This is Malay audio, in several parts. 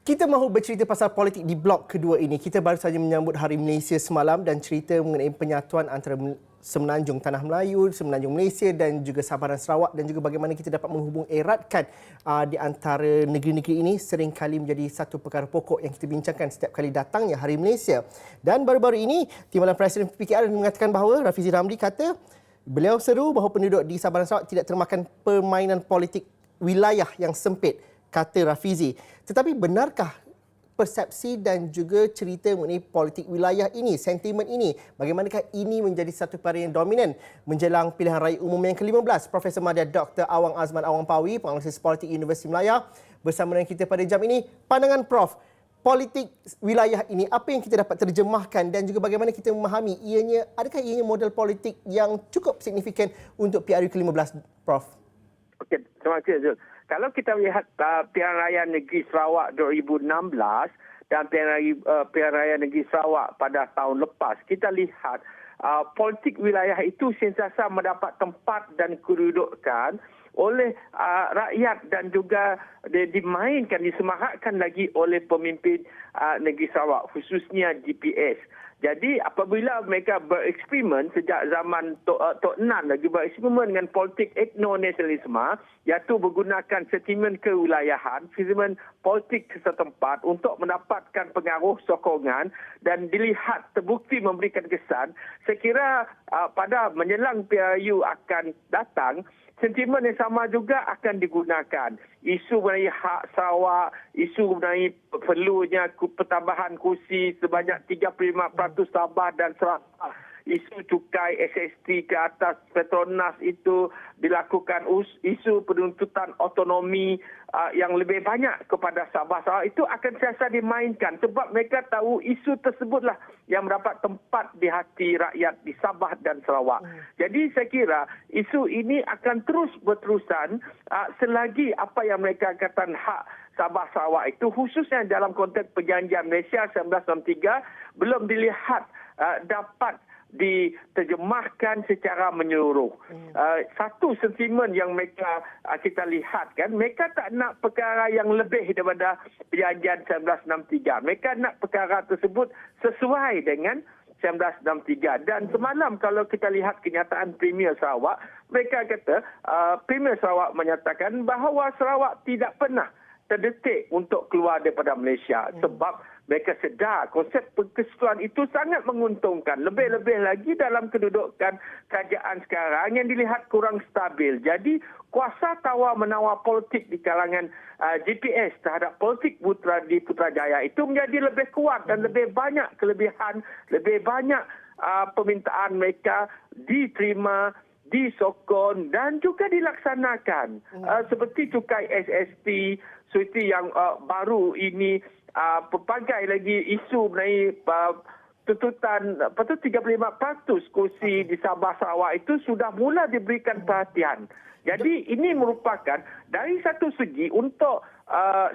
Kita mahu bercerita pasal politik di blok kedua ini. Kita baru saja menyambut Hari Malaysia semalam dan cerita mengenai penyatuan antara Semenanjung Tanah Melayu, Semenanjung Malaysia dan juga Sabah dan Sarawak, dan juga bagaimana kita dapat menghubung eratkan di antara negeri-negeri ini seringkali menjadi satu perkara pokok yang kita bincangkan setiap kali datangnya Hari Malaysia. Dan baru-baru ini, Timbalan Presiden PKR mengatakan bahawa Rafizi Ramli kata beliau seru bahawa penduduk di Sabah dan Sarawak tidak termakan permainan politik wilayah yang sempit, kata Rafizi. Tetapi benarkah persepsi dan juga cerita mengenai politik wilayah ini, sentimen ini, bagaimanakah ini menjadi satu perkara yang dominan menjelang pilihan raya umum yang ke-15? Profesor Madya Dr. Awang Azman Awang Pawi, penganalisis politik Universiti Melaya, bersama dengan kita pada jam ini. Pandangan Prof, politik wilayah ini, apa yang kita dapat terjemahkan dan juga bagaimana kita memahami ianya, adakah ianya model politik yang cukup signifikan untuk PRU ke-15, Prof? Okey, terima kasih Zul. Kalau kita lihat Pilihan Raya Negeri Sarawak 2016 dan Pilihan Raya Negeri Sarawak pada tahun lepas, kita lihat politik wilayah itu sentiasa mendapat tempat dan kedudukan oleh rakyat dan juga dimainkan, disemarakkan lagi oleh pemimpin Negeri Sarawak, khususnya GPS. Jadi apabila mereka bereksperimen sejak zaman Tok Nan lagi bereksperimen dengan politik etno-nasionalisme, iaitu menggunakan sentimen kewilayahan, sentimen politik setempat untuk mendapatkan pengaruh sokongan dan dilihat terbukti memberikan kesan, saya kira pada menjelang PRU akan datang, sentimen yang sama juga akan digunakan. Isu mengenai hak Sarawak, isu mengenai perlunya pertambahan kursi sebanyak 35% Sabah dan Sarawak, isu cukai SST ke atas Petronas itu dilakukan, isu penuntutan otonomi yang lebih banyak kepada Sabah Sarawak itu akan sentiasa dimainkan sebab mereka tahu isu tersebutlah yang mendapat tempat di hati rakyat di Sabah dan Sarawak. Jadi saya kira isu ini akan terus berterusan selagi apa yang mereka katakan hak Sabah Sarawak itu, khususnya dalam konteks Perjanjian Malaysia 1963, belum dilihat dapat diterjemahkan secara menyeluruh. Satu sentimen yang mereka kita lihat kan, mereka tak nak perkara yang lebih daripada Perjanjian 1963. Mereka nak perkara tersebut sesuai dengan 1963. Dan semalam kalau kita lihat kenyataan Premier Sarawak, mereka kata Premier Sarawak menyatakan bahawa Sarawak tidak pernah terdetik untuk keluar daripada Malaysia sebab mereka sedar konsep persekutuan itu sangat menguntungkan. Lebih-lebih lagi dalam kedudukan kerajaan sekarang yang dilihat kurang stabil. Jadi kuasa tawar-menawar politik di kalangan GPS terhadap politik di Putrajaya itu menjadi lebih kuat dan lebih banyak kelebihan, lebih banyak permintaan mereka diterima, disokong dan juga dilaksanakan. Seperti cukai SST, seperti yang baru ini, pelbagai lagi isu mengenai tuntutan 35% kursi di Sabah Sarawak itu sudah mula diberikan perhatian. Jadi ini merupakan dari satu segi untuk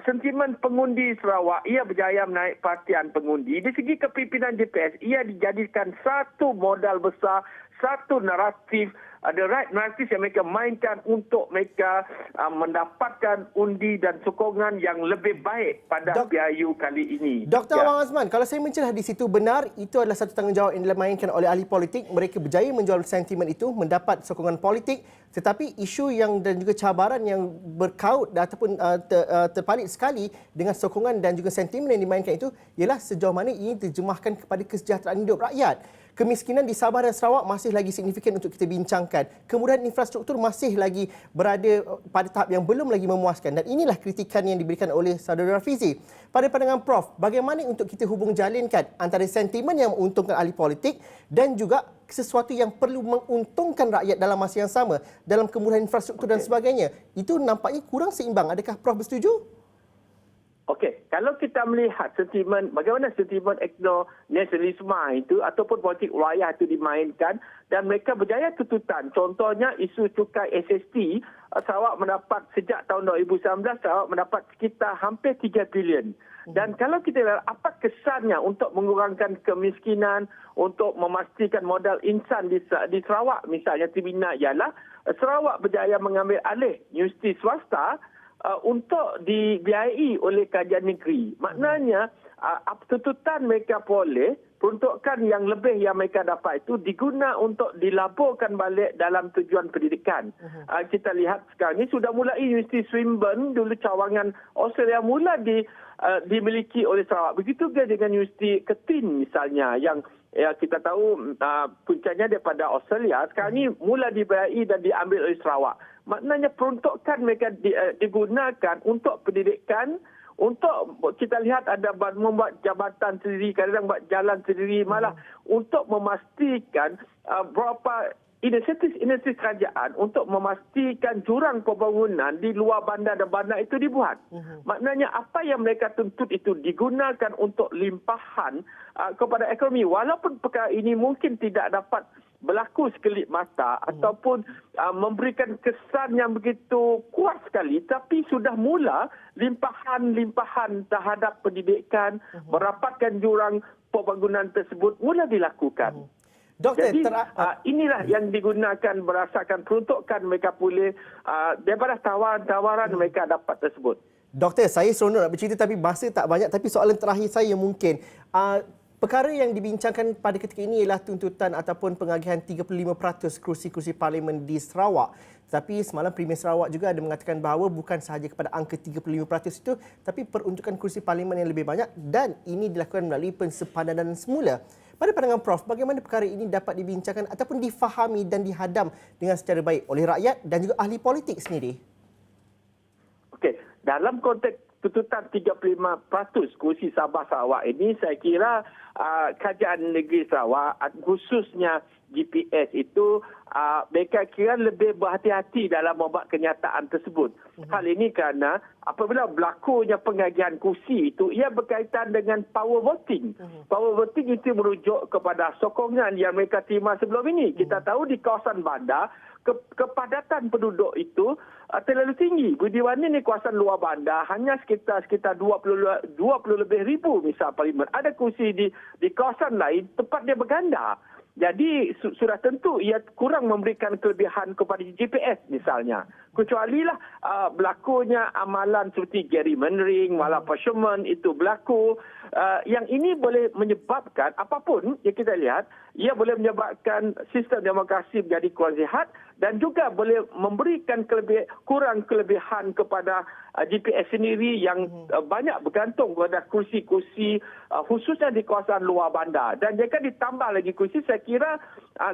sentimen pengundi Sarawak, ia berjaya menaik perhatian pengundi. Di segi kepimpinan JPS, ia dijadikan satu modal besar, satu naratif, the right naratif yang mereka mainkan untuk mereka mendapatkan undi dan sokongan yang lebih baik pada PRU kali ini. Dr. Awang Azman, kalau saya mencerah di situ, benar itu adalah satu tanggungjawab yang dimainkan oleh ahli politik. Mereka berjaya menjual sentimen itu, mendapat sokongan politik. Tetapi isu yang dan juga cabaran yang berkaut ataupun terpalit sekali dengan sokongan dan juga sentimen yang dimainkan itu ialah sejauh mana ia diterjemahkan kepada kesejahteraan hidup rakyat. Kemiskinan di Sabah dan Sarawak masih lagi signifikan untuk kita bincangkan. Kemudahan infrastruktur masih lagi berada pada tahap yang belum lagi memuaskan. Dan inilah kritikan yang diberikan oleh saudara Rafizi. Pada pandangan Prof, bagaimana untuk kita hubung jalinkan antara sentimen yang menguntungkan ahli politik dan juga sesuatu yang perlu menguntungkan rakyat dalam masa yang sama dalam kemudahan infrastruktur dan sebagainya. Itu nampaknya kurang seimbang. Adakah Prof bersetuju? Okey, kalau kita melihat sentimen, bagaimana sentimen etno-nasionalisme itu ataupun politik wilayah itu dimainkan dan mereka berjaya tuntutan. Contohnya isu cukai SST, Sarawak mendapat sejak tahun 2019, Sarawak mendapat sekitar hampir 3 bilion. Dan kalau kita lihat apa kesannya untuk mengurangkan kemiskinan, untuk memastikan modal insan di Sarawak misalnya Tribina ialah Sarawak berjaya mengambil alih universiti swasta untuk dibiayai oleh kajian negeri. Maknanya tuntutan mereka boleh, peruntukan yang lebih yang mereka dapat itu diguna untuk dilaburkan balik dalam tujuan pendidikan. Kita lihat sekarang ini sudah mulai Universiti Swinburne, dulu cawangan Australia, mula dimiliki oleh Sarawak. Begitu juga dengan Universiti Ketin misalnya, yang kita tahu puncanya daripada Australia, sekarang ini mula dibiayai dan diambil oleh Sarawak. Maknanya peruntukan mereka digunakan untuk pendidikan, untuk kita lihat ada membuat jabatan sendiri, kadang-kadang buat jalan sendiri, malah untuk memastikan berapa inisiatif kerajaan untuk memastikan jurang pembangunan di luar bandar dan bandar itu dibuat. Maknanya apa yang mereka tuntut itu digunakan untuk limpahan kepada ekonomi. Walaupun perkara ini mungkin tidak dapat berlaku sekelip mata ataupun memberikan kesan yang begitu kuat sekali, tapi sudah mula limpahan-limpahan terhadap pendidikan, merapatkan jurang pembangunan tersebut mula dilakukan. Doktor, jadi inilah yang digunakan berdasarkan peruntukan mereka boleh daripada tawaran-tawaran mereka dapat tersebut. Doktor, saya seronok nak bercerita tapi masa tak banyak. Tapi soalan terakhir saya mungkin, perkara yang dibincangkan pada ketika ini ialah tuntutan ataupun pengagihan 35% kerusi-kerusi parlimen di Sarawak. Tapi semalam Premier Sarawak juga ada mengatakan bahawa bukan sahaja kepada angka 35% itu, tapi peruntukan kerusi parlimen yang lebih banyak, dan ini dilakukan melalui pensepadan semula. Pada pandangan Prof, bagaimana perkara ini dapat dibincangkan ataupun difahami dan dihadam dengan secara baik oleh rakyat dan juga ahli politik sendiri? Okey, dalam konteks tuntutan 35% kursi Sabah Sarawak ini, saya kira Kerajaan Negeri Sarawak, khususnya GPS itu, mereka kira lebih berhati-hati dalam membuat kenyataan tersebut. Hal ini kerana apabila berlakunya pengagihan kursi itu, ia berkaitan dengan power voting. Power voting itu merujuk kepada sokongan yang mereka terima sebelum ini. Kita tahu di kawasan bandar, kepadatan penduduk itu terlalu tinggi. Budiwani ni kawasan luar bandar, hanya sekitar 20 lebih ribu misal parlimen. Ada kursi di kawasan lain, tempat dia berganda. Jadi sudah tentu ia kurang memberikan kelebihan kepada GPS misalnya. Kecualilah berlakunya amalan seperti gerrymandering, malapportionment itu berlaku. Yang ini boleh menyebabkan apapun yang kita lihat, ia boleh menyebabkan sistem demokrasi menjadi kurang sihat dan juga boleh memberikan kurang kelebihan kepada GPS sendiri yang banyak bergantung kepada kursi-kursi khususnya di kawasan luar bandar. Dan jika ditambah lagi kursi, saya kira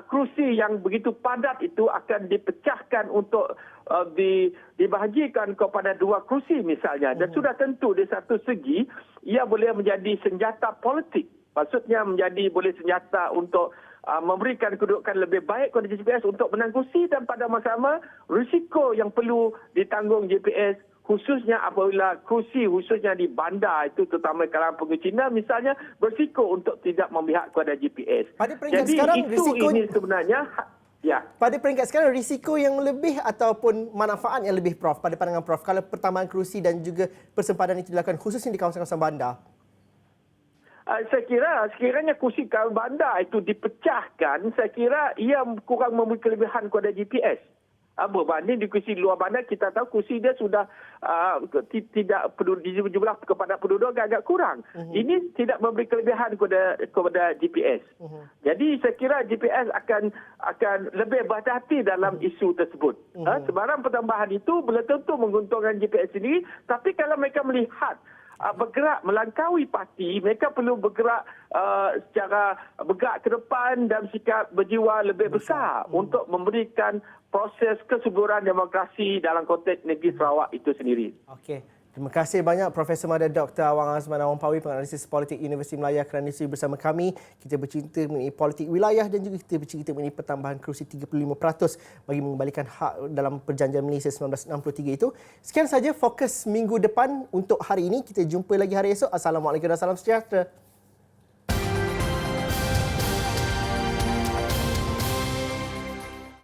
kursi yang begitu padat itu akan dipecahkan untuk dibahagikan kepada dua kursi misalnya. Dan sudah tentu di satu segi ia boleh menjadi senjata politik. Maksudnya boleh senjata untuk memberikan kedudukan lebih baik kepada GPS untuk menang kursi, dan pada masa sama risiko yang perlu ditanggung GPS khususnya apabila kursi khususnya di bandar itu, terutama kalangan pengguna misalnya, berisiko untuk tidak memihak kepada GPS. Pada peringkat Jadi sekarang, ini sebenarnya pada peringkat sekarang risiko yang lebih ataupun manfaat yang lebih, Prof, pada pandangan Prof, kalau pertambahan kerusi dan juga persempadan itu dilakukan khususnya di kawasan-kawasan bandar? Saya kira sekiranya kursi kawasan bandar itu dipecahkan, saya kira ia kurang memberi kelebihan kepada GPS. Berbanding di kursi luar bandar, kita tahu kursi dia sudah tidak jumlah kepada penduduk agak kurang. Ini tidak memberi kelebihan kepada GPS. Jadi saya kira GPS akan lebih berhati-hati dalam isu tersebut. Sebarang pertambahan itu belum tentu menguntungkan GPS sendiri, tapi kalau mereka melihat bergerak melangkaui parti, mereka perlu bergerak ke depan dan sikap berjiwa lebih besar untuk memberikan proses kesuburan demokrasi dalam konteks negeri Sarawak itu sendiri. Okey. Terima kasih banyak Profesor Madya Dr. Awang Azman Awang Pawi, penganalisis politik Universiti Melaya, kerana sudi bersama kami. Kita bercerita mengenai politik wilayah dan juga kita bercerita mengenai pertambahan kerusi 35% bagi mengembalikan hak dalam Perjanjian Malaysia 1963 itu. Sekian saja fokus minggu depan untuk hari ini. Kita jumpa lagi hari esok. Assalamualaikum dan salam sejahtera.